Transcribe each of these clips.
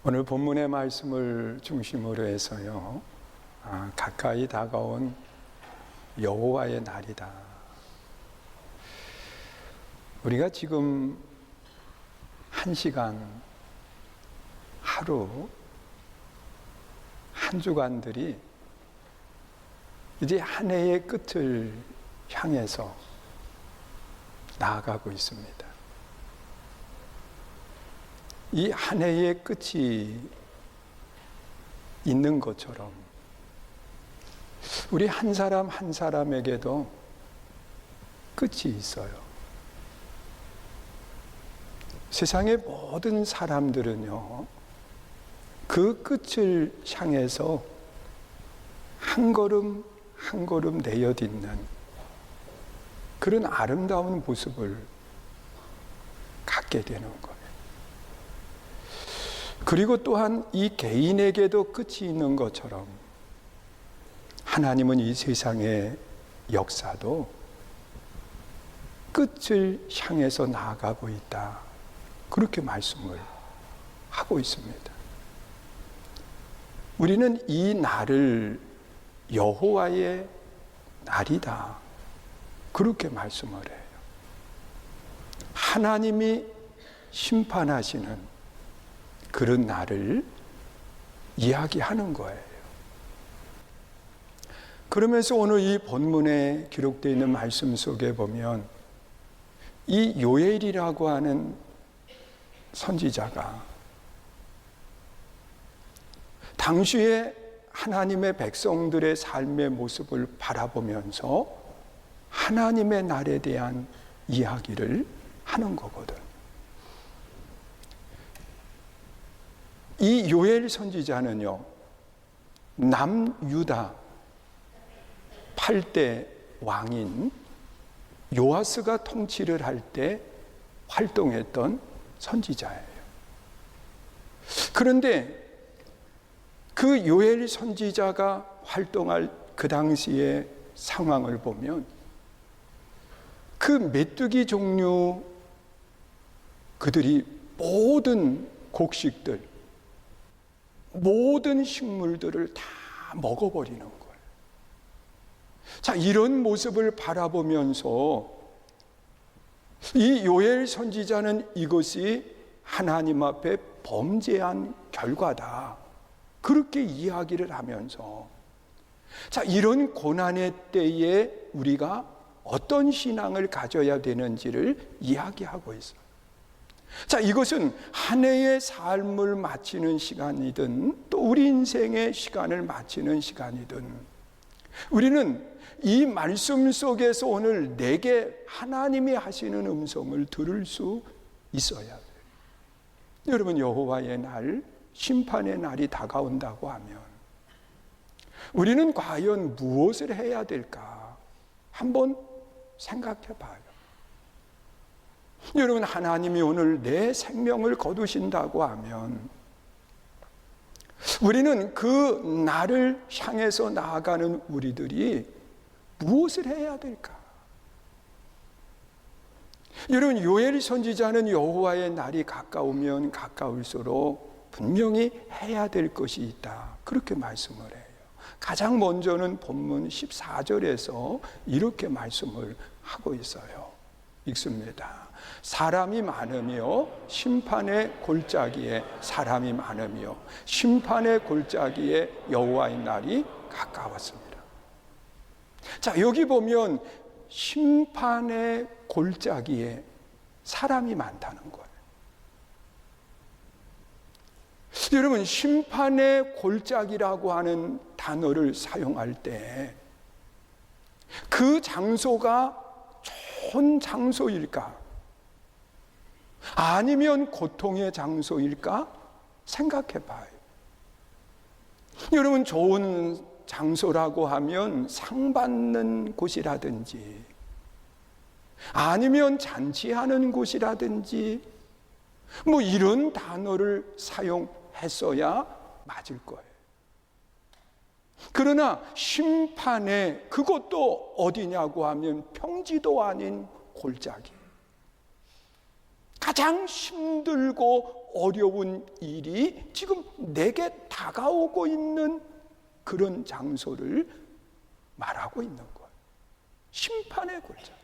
오늘 본문의 말씀을 중심으로 해서요, 가까이 다가온 여호와의 날이다. 우리가 지금 한 시간, 하루, 한 주간들이 이제 한 해의 끝을 향해서 나아가고 있습니다. 이 한 해의 끝이 있는 것처럼 우리 한 사람 한 사람에게도 끝이 있어요. 세상의 모든 사람들은요, 그 끝을 향해서 한 걸음 한 걸음 내어딛는 그런 아름다운 모습을 갖게 되는 거예요. 그리고 또한 이 개인에게도 끝이 있는 것처럼 하나님은 이 세상의 역사도 끝을 향해서 나아가고 있다. 그렇게 말씀을 하고 있습니다. 우리는 이 날을 여호와의 날이다. 그렇게 말씀을 해요. 하나님이 심판하시는 그런 날을 이야기하는 거예요. 그러면서 오늘 이 본문에 기록되어 있는 말씀 속에 보면 이 요엘이라고 하는 선지자가 당시에 하나님의 백성들의 삶의 모습을 바라보면서 하나님의 날에 대한 이야기를 하는 거거든. 이 요엘 선지자는요, 남유다 8대 왕인 요아스가 통치를 할 때 활동했던 선지자예요. 그런데 그 요엘 선지자가 활동할 그 당시의 상황을 보면 그 메뚜기 종류 그들이 모든 곡식들, 모든 식물들을 다 먹어버리는 거예요. 자, 이런 모습을 바라보면서 이 요엘 선지자는 이것이 하나님 앞에 범죄한 결과다. 그렇게 이야기를 하면서 자, 이런 고난의 때에 우리가 어떤 신앙을 가져야 되는지를 이야기하고 있어요. 자, 이것은 한 해의 삶을 마치는 시간이든 또 우리 인생의 시간을 마치는 시간이든 우리는 이 말씀 속에서 오늘 내게 하나님이 하시는 음성을 들을 수 있어야 돼요. 여러분, 여호와의 날, 심판의 날이 다가온다고 하면 우리는 과연 무엇을 해야 될까? 한번 생각해 봐요. 여러분, 하나님이 오늘 내 생명을 거두신다고 하면 우리는 그 날을 향해서 나아가는 우리들이 무엇을 해야 될까? 여러분, 요엘 선지자는 여호와의 날이 가까우면 가까울수록 분명히 해야 될 것이 있다. 그렇게 말씀을 해요. 가장 먼저는 본문 14절에서 이렇게 말씀을 하고 있어요. 읽습니다. 사람이 많으며 심판의 골짜기에 사람이 많으며 심판의 골짜기에 여호와의 날이 가까웠습니다. 자, 여기 보면 심판의 골짜기에 사람이 많다는 거예요. 여러분, 심판의 골짜기라고 하는 단어를 사용할 때 그 장소가 좋은 장소일까? 아니면 고통의 장소일까? 생각해 봐요. 여러분, 좋은 장소라고 하면 상 받는 곳이라든지 아니면 잔치하는 곳이라든지 뭐 이런 단어를 사용했어야 맞을 거예요. 그러나 심판에 그것도 어디냐고 하면 평지도 아닌 골짜기. 가장 힘들고 어려운 일이 지금 내게 다가오고 있는 그런 장소를 말하고 있는 거예요. 심판의 골짜기.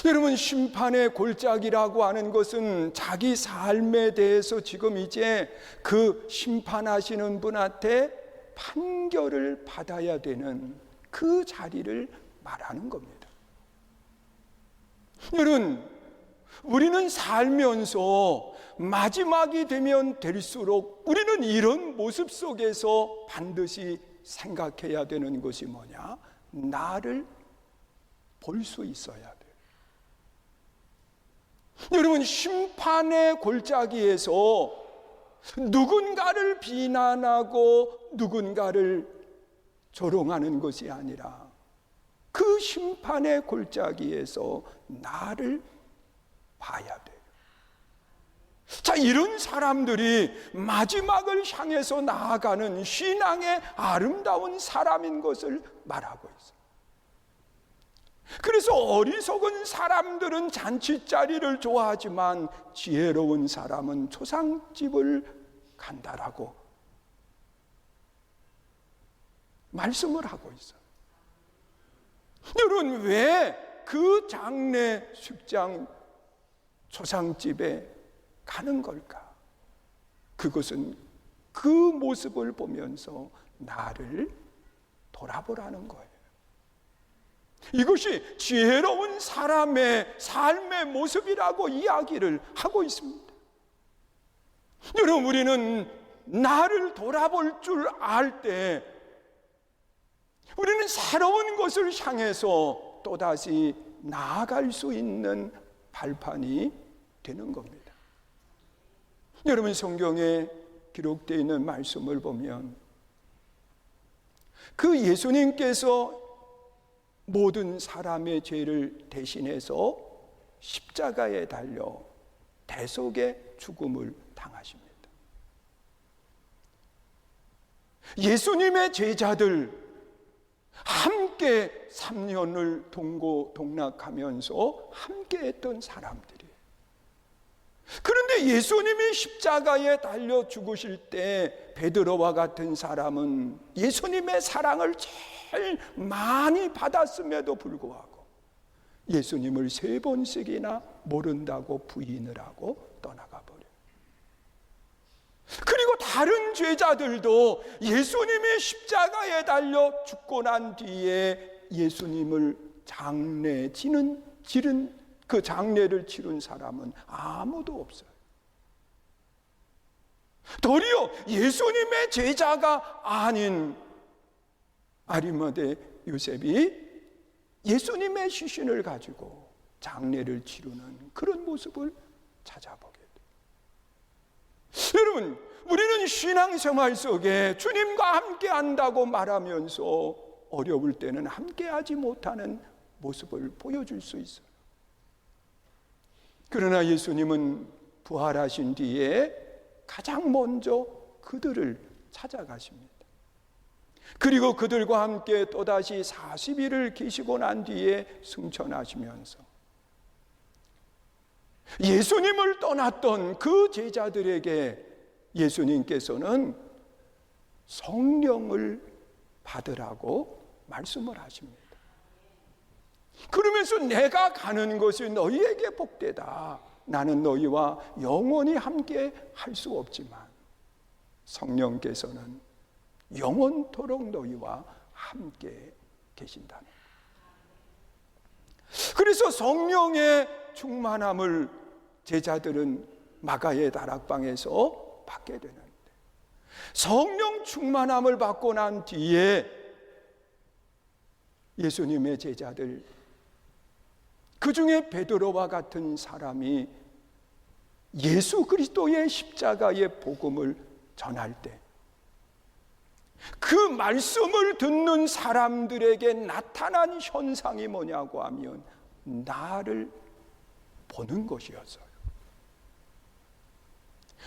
여러분, 심판의 골짜기라고 하는 것은 자기 삶에 대해서 지금 이제 그 심판하시는 분한테 판결을 받아야 되는 그 자리를 말하는 겁니다. 여러분, 우리는 살면서 마지막이 되면 될수록 우리는 이런 모습 속에서 반드시 생각해야 되는 것이 뭐냐? 나를 볼 수 있어야 돼요. 여러분, 심판의 골짜기에서 누군가를 비난하고 누군가를 조롱하는 것이 아니라 그 심판의 골짜기에서 나를 봐야 돼요. 자, 이런 사람들이 마지막을 향해서 나아가는 신앙의 아름다운 사람인 것을 말하고 있어요. 그래서 어리석은 사람들은 잔치자리를 좋아하지만 지혜로운 사람은 초상집을 간다라고 말씀을 하고 있어요. 여러분, 왜 그 장례 숙장 초상집에 가는 걸까? 그것은 그 모습을 보면서 나를 돌아보라는 거예요. 이것이 지혜로운 사람의 삶의 모습이라고 이야기를 하고 있습니다. 여러분, 우리는 나를 돌아볼 줄 알 때 우리는 새로운 것을 향해서 또다시 나아갈 수 있는 발판이 되는 겁니다. 여러분, 성경에 기록되어 있는 말씀을 보면 그 예수님께서 모든 사람의 죄를 대신해서 십자가에 달려 대속의 죽음을 당하십니다. 예수님의 제자들 함께 3년을 동고동락하면서 함께 했던 사람들이에요. 그런데 예수님이 십자가에 달려 죽으실 때 베드로와 같은 사람은 예수님의 사랑을 제일 많이 받았음에도 불구하고 예수님을 3번씩이나 모른다고 부인을 하고 떠나가 버려요. 그리고 다른 제자들도 예수님이 십자가에 달려 죽고 난 뒤에 예수님을 지른 그 장례를 치른 사람은 아무도 없어요. 도리어 예수님의 제자가 아닌 아리마대 요셉이 예수님의 시신을 가지고 장례를 치르는 그런 모습을 찾아보게 돼요. 여러분, 우리는 신앙생활 속에 주님과 함께 한다고 말하면서 어려울 때는 함께하지 못하는 모습을 보여줄 수 있어요. 그러나 예수님은 부활하신 뒤에 가장 먼저 그들을 찾아가십니다. 그리고 그들과 함께 또다시 40일을 계시고 난 뒤에 승천하시면서 예수님을 떠났던 그 제자들에게 예수님께서는 성령을 받으라고 말씀을 하십니다. 그러면서 내가 가는 것이 너희에게 복되다. 나는 너희와 영원히 함께 할 수 없지만 성령께서는 영원토록 너희와 함께 계신다는 거예요. 그래서 성령의 충만함을 제자들은 마가의 다락방에서 받게 되는데, 성령 충만함을 받고 난 뒤에 예수님의 제자들, 그 중에 베드로와 같은 사람이 예수 그리스도의 십자가의 복음을 전할 때 그 말씀을 듣는 사람들에게 나타난 현상이 뭐냐고 하면 나를 보는 것이었어요.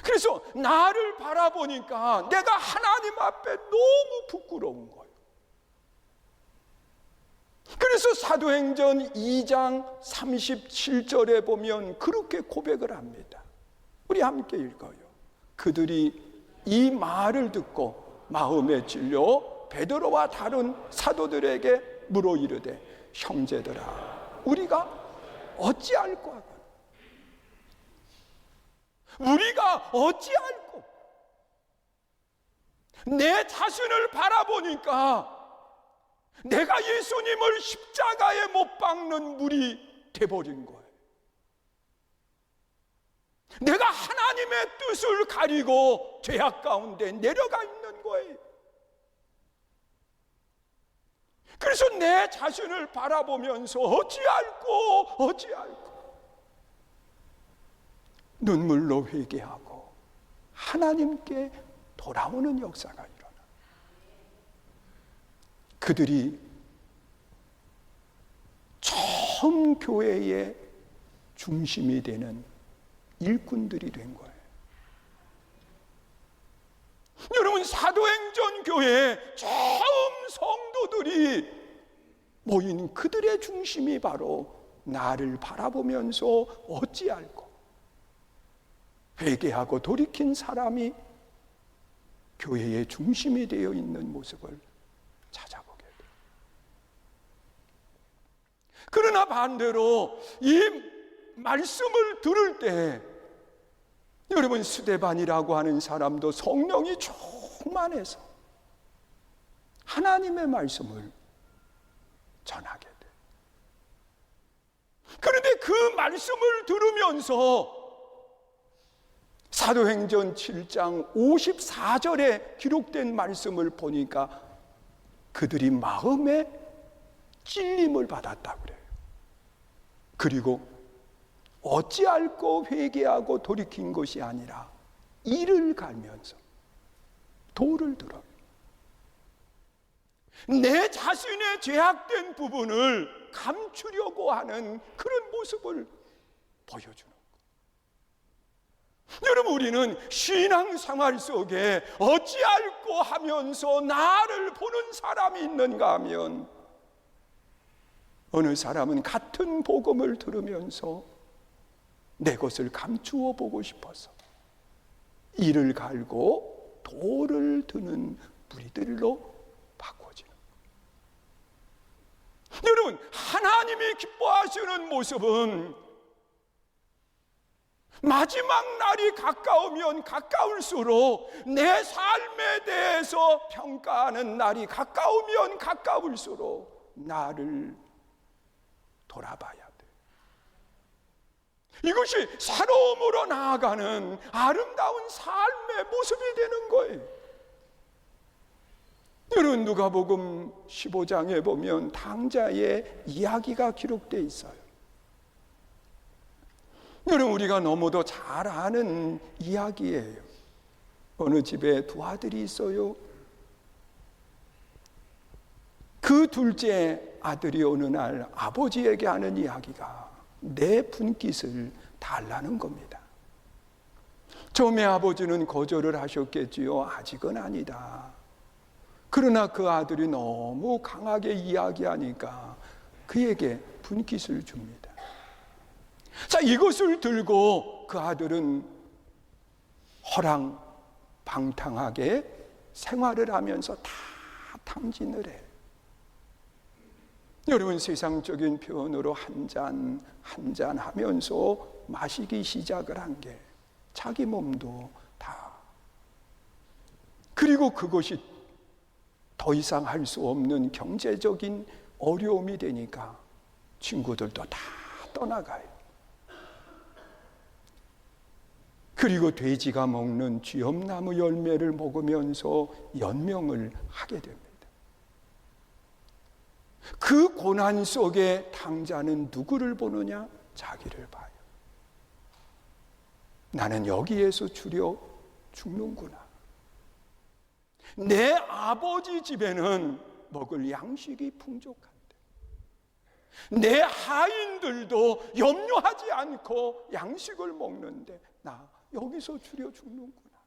그래서 나를 바라보니까 내가 하나님 앞에 너무 부끄러운 거예요. 그래서 사도행전 2장 37절에 보면 그렇게 고백을 합니다. 우리 함께 읽어요. 그들이 이 말을 듣고 마음에 찔려 베드로와 다른 사도들에게 물어 이르되 형제들아 우리가 어찌할꼬 하거나 우리가 어찌할꼬. 내 자신을 바라보니까 내가 예수님을 십자가에 못 박는 물이 돼버린 거예요. 내가 하나님의 뜻을 가리고 죄악 가운데 내려가 있는 거예요. 그래서 내 자신을 바라보면서 어찌할꼬 눈물로 회개하고 하나님께 돌아오는 역사가 일어나. 그들이 처음 교회의 중심이 되는 일꾼들이 된 거예요. 여러분, 사도행전 교회에 처음 성도들이 모인 그들의 중심이 바로 나를 바라보면서 어찌할꼬 회개하고 돌이킨 사람이 교회의 중심이 되어 있는 모습을 찾아보게 돼요. 그러나 반대로 이 말씀을 들을 때 여러분, 스데반이라고 하는 사람도 성령이 충만해서 하나님의 말씀을 전하게 돼. 그런데 그 말씀을 들으면서 사도행전 7장 54절에 기록된 말씀을 보니까 그들이 마음에 찔림을 받았다고 그래요. 그리고 어찌할꼬 회개하고 돌이킨 것이 아니라 이를 갈면서 돌을 들어요. 내 자신의 죄악된 부분을 감추려고 하는 그런 모습을 보여주는 거예요. 여러분, 우리는 신앙생활 속에 어찌할꼬 하면서 나를 보는 사람이 있는가 하면 어느 사람은 같은 복음을 들으면서 내 것을 감추어 보고 싶어서 이를 갈고 돌을 드는 무리들로 바꿔지는 거예요. 여러분, 하나님이 기뻐하시는 모습은 마지막 날이 가까우면 가까울수록 내 삶에 대해서 평가하는 날이 가까우면 가까울수록 나를 돌아봐야 돼. 이것이 새로움으로 나아가는 아름다운 삶의 모습이 되는 거예요. 여러분, 누가복음 15장에 보면 당자의 이야기가 기록되어 있어요. 여러분, 우리가 너무도 잘 아는 이야기예요. 어느 집에 두 아들이 있어요. 그 둘째 아들이 어느 날 아버지에게 하는 이야기가 내 분깃을 달라는 겁니다. 처음에 아버지는 거절을 하셨겠지요. 아직은 아니다. 그러나 그 아들이 너무 강하게 이야기하니까 그에게 분깃을 줍니다. 자, 이것을 들고 그 아들은 허랑방탕하게 생활을 하면서 다 탐진을 해. 여러분, 세상적인 표현으로 한 잔 하면서 마시기 시작을 한 게 자기 몸도 다. 그리고 그것이 더 이상 할 수 없는 경제적인 어려움이 되니까 친구들도 다 떠나가요. 그리고 돼지가 먹는 쥐엄나무 열매를 먹으면서 연명을 하게 됩니다. 그 고난 속에 당자는 누구를 보느냐? 자기를 봐요. 나는 여기에서 주려 죽는구나. 내 아버지 집에는 먹을 양식이 풍족한데 내 하인들도 염려하지 않고 양식을 먹는데 나 여기서 주려 죽는구나.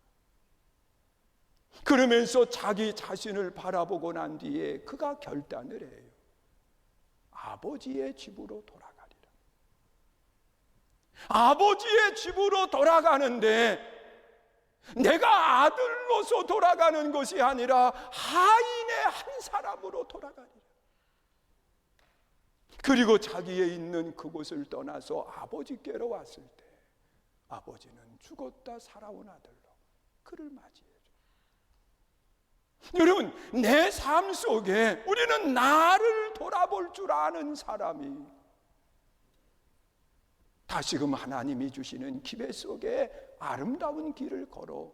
그러면서 자기 자신을 바라보고 난 뒤에 그가 결단을 해요. 아버지의 집으로 돌아가리라. 아버지의 집으로 돌아가는데 내가 아들로서 돌아가는 것이 아니라 하인의 한 사람으로 돌아가리라. 그리고 자기의 있는 그곳을 떠나서 아버지께로 왔을 때 아버지는 죽었다 살아온 아들로 그를 맞이해줘. 여러분, 내 삶 속에 우리는 나를 돌아볼 줄 아는 사람이 다시금 하나님이 주시는 기회 속에 아름다운 길을 걸어가는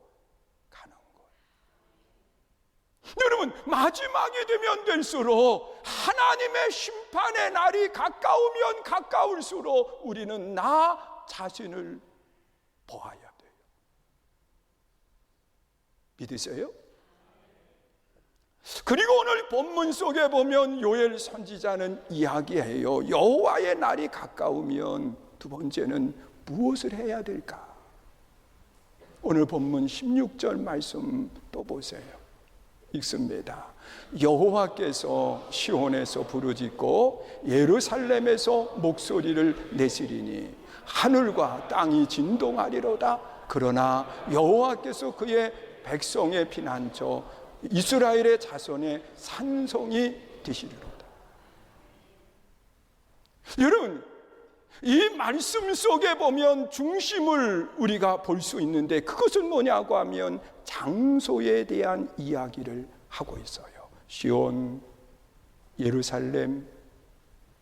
것. 여러분, 마지막이 되면 될수록 하나님의 심판의 날이 가까우면 가까울수록 우리는 나 자신을 보아야 돼요. 믿으세요? 그리고 오늘 본문 속에 보면 요엘 선지자는 이야기해요. 여호와의 날이 가까우면 두 번째는 무엇을 해야 될까? 오늘 본문 16절 말씀 또 보세요. 읽습니다. 여호와께서 시온에서 부르짖고 예루살렘에서 목소리를 내시리니 하늘과 땅이 진동하리로다. 그러나 여호와께서 그의 백성의 피난처 이스라엘의 자손의 산성이 되시리로다. 여러분, 이 말씀 속에 보면 중심을 우리가 볼 수 있는데 그것은 뭐냐고 하면 장소에 대한 이야기를 하고 있어요. 시온, 예루살렘,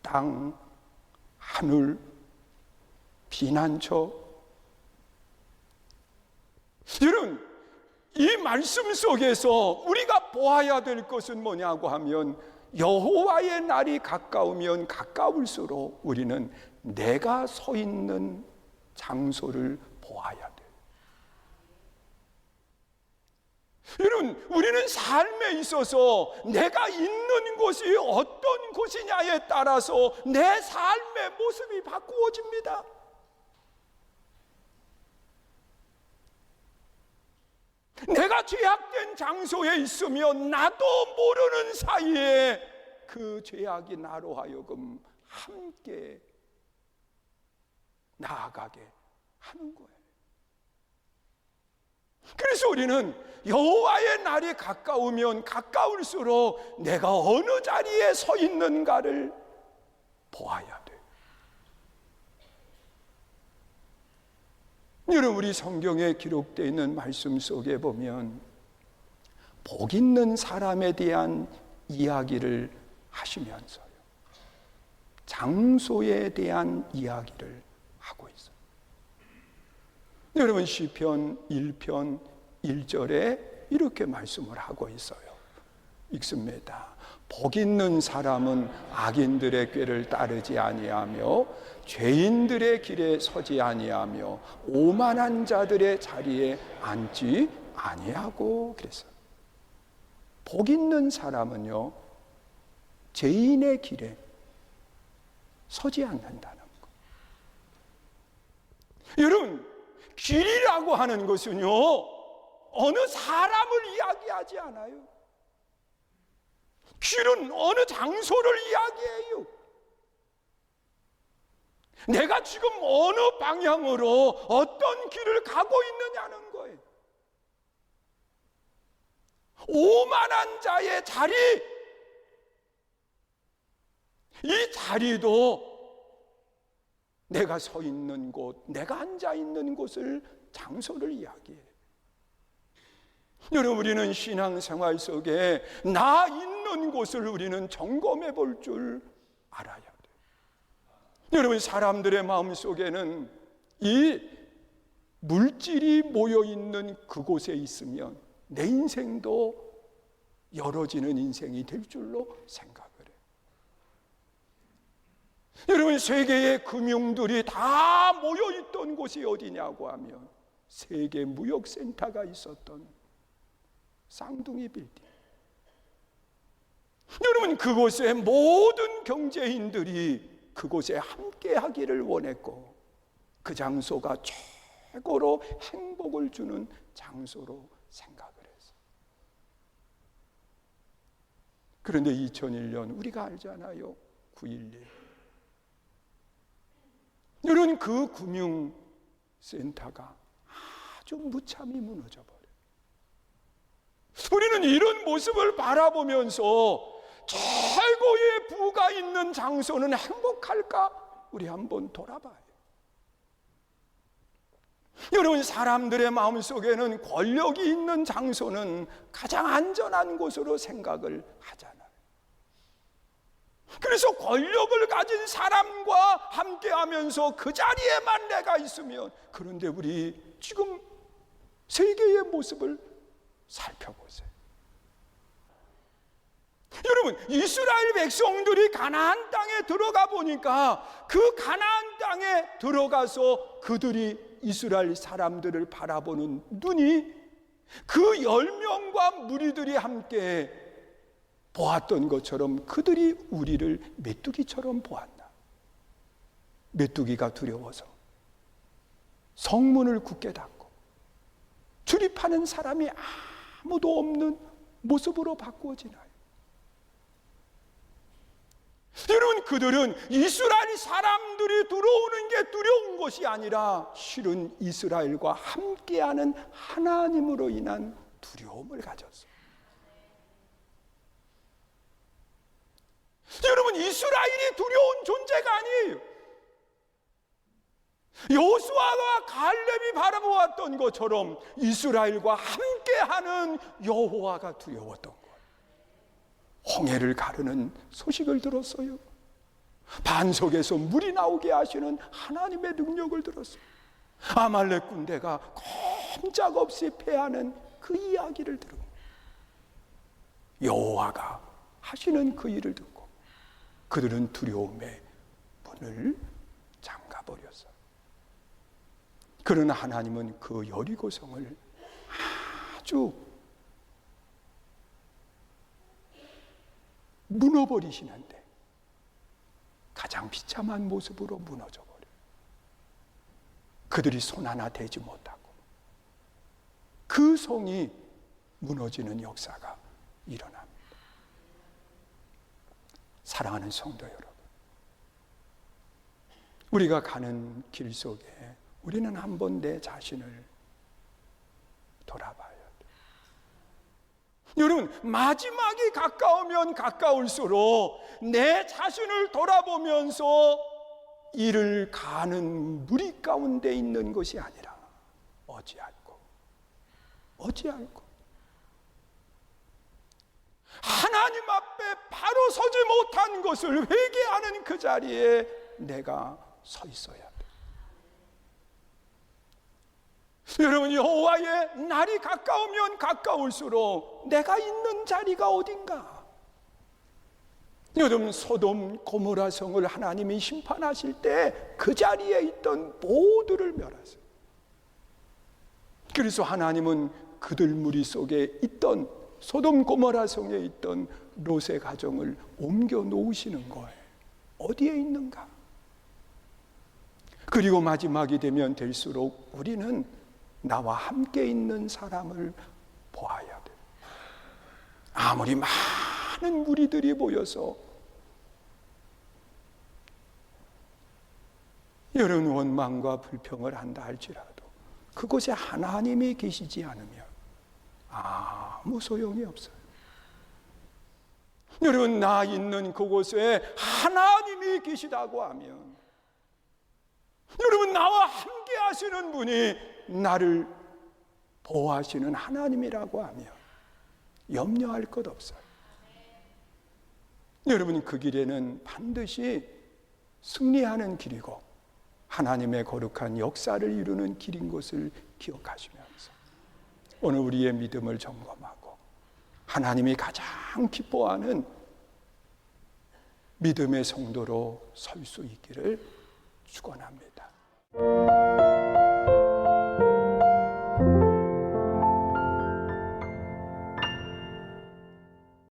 땅, 하늘, 피난처. 여러분, 이 말씀 속에서 우리가 보아야 될 것은 뭐냐고 하면 여호와의 날이 가까우면 가까울수록 우리는 내가 서 있는 장소를 보아야 돼요. 여러분, 우리는 삶에 있어서 내가 있는 곳이 어떤 곳이냐에 따라서 내 삶의 모습이 바꾸어집니다. 내가 죄악된 장소에 있으면 나도 모르는 사이에 그 죄악이 나로 하여금 함께 나아가게 하는 거예요. 그래서 우리는 여호와의 날이 가까우면 가까울수록 내가 어느 자리에 서 있는가를 보아야 돼요. 여러분, 우리 성경에 기록되어 있는 말씀 속에 보면 복 있는 사람에 대한 이야기를 하시면서요, 장소에 대한 이야기를 하고 있어요. 여러분, 시편 1편 1절에 이렇게 말씀을 하고 있어요. 읽습니다. 복 있는 사람은 악인들의 꾀를 따르지 아니하며 죄인들의 길에 서지 아니하며 오만한 자들의 자리에 앉지 아니하고 그랬어요. 복 있는 사람은요, 죄인의 길에 서지 않는다는 거. 여러분, 길이라고 하는 것은요, 어느 사람을 이야기하지 않아요. 길은 어느 장소를 이야기해요. 내가 지금 어느 방향으로 어떤 길을 가고 있느냐는 거예요. 오만한 자의 자리, 이 자리도 내가 서 있는 곳, 내가 앉아 있는 곳을, 장소를 이야기해요. 여러분, 우리는 신앙생활 속에 나 있는 곳을 우리는 점검해 볼 줄 알아야 돼요. 여러분, 사람들의 마음 속에는 이 물질이 모여 있는 그곳에 있으면 내 인생도 열어지는 인생이 될 줄로 생각을 해요. 여러분, 세계의 금융들이 다 모여 있던 곳이 어디냐고 하면 세계 무역센터가 있었던 쌍둥이 빌딩. 여러분, 그곳에 모든 경제인들이 그곳에 함께 하기를 원했고 그 장소가 최고로 행복을 주는 장소로 생각을 했어요. 그런데 2001년 우리가 알잖아요. 9.11 이런 그 금융센터가 아주 무참히 무너져 버려요. 우리는 이런 모습을 바라보면서 최고의 부가 있는 장소는 행복할까? 우리 한번 돌아봐요. 여러분, 사람들의 마음속에는 권력이 있는 장소는 가장 안전한 곳으로 생각을 하잖아요. 그래서 권력을 가진 사람과 함께하면서 그 자리에만 내가 있으면, 그런데 우리 지금 세계의 모습을 살펴보세요. 여러분, 이스라엘 백성들이 가나안 땅에 들어가 보니까 그 가나안 땅에 들어가서 그들이 이스라엘 사람들을 바라보는 눈이 그 10명과 무리들이 함께 보았던 것처럼 그들이 우리를 메뚜기처럼 보았나? 메뚜기가 두려워서 성문을 굳게 닫고 출입하는 사람이 아무도 없는 모습으로 바꾸어지나요? 여러분, 그들은 이스라엘 사람들이 들어오는 게 두려운 것이 아니라 실은 이스라엘과 함께하는 하나님으로 인한 두려움을 가졌어요. 여러분, 이스라엘이 두려운 존재가 아니에요. 여호수아와 갈렙이 바라보았던 것처럼 이스라엘과 함께하는 여호와가 두려웠던 거예요. 홍해를 가르는 소식을 들었어요. 반석에서 물이 나오게 하시는 하나님의 능력을 들었어요. 아말렉 군대가 꼼짝없이 패하는 그 이야기를 들은 거예요. 여호와가 하시는 그 일을 듣고 그들은 두려움의 문을 잠가버렸어요. 그러나 하나님은 그 여리고성을 아주 무너버리시는데 가장 비참한 모습으로 무너져 버려요. 그들이 손 하나 대지 못하고 그 성이 무너지는 역사가 일어납니다. 사랑하는 성도 여러분, 우리가 가는 길 속에 우리는 한번 내 자신을 돌아봐야 돼요. 여러분, 마지막이 가까우면 가까울수록 내 자신을 돌아보면서 이를 가는 무리 가운데 있는 것이 아니라 어찌할꼬 하나님 앞에 바로 서지 못한 것을 회개하는 그 자리에 내가 서 있어야 돼. 여러분, 여호와의 날이 가까우면 가까울수록 내가 있는 자리가 어딘가? 여러분, 소돔 고모라 성을 하나님이 심판하실 때 그 자리에 있던 모두를 멸하세요. 그래서 하나님은 그들 무리 속에 있던 소돔 고모라 성에 있던 롯의 가정을 옮겨 놓으시는 거예요. 어디에 있는가? 그리고 마지막이 되면 될수록 우리는 나와 함께 있는 사람을 보아야 돼요. 아무리 많은 무리들이 모여서 여러분 원망과 불평을 한다 할지라도 그곳에 하나님이 계시지 않으면 아무 소용이 없어요. 여러분, 나 있는 그곳에 하나님이 계시다고 하면, 여러분, 나와 함께 하시는 분이 나를 보호하시는 하나님이라고 하면 염려할 것 없어요. 여러분, 그 길에는 반드시 승리하는 길이고 하나님의 거룩한 역사를 이루는 길인 것을 기억하시면서 오늘 우리의 믿음을 점검하고 하나님이 가장 기뻐하는 믿음의 성도로 설 수 있기를 축원합니다.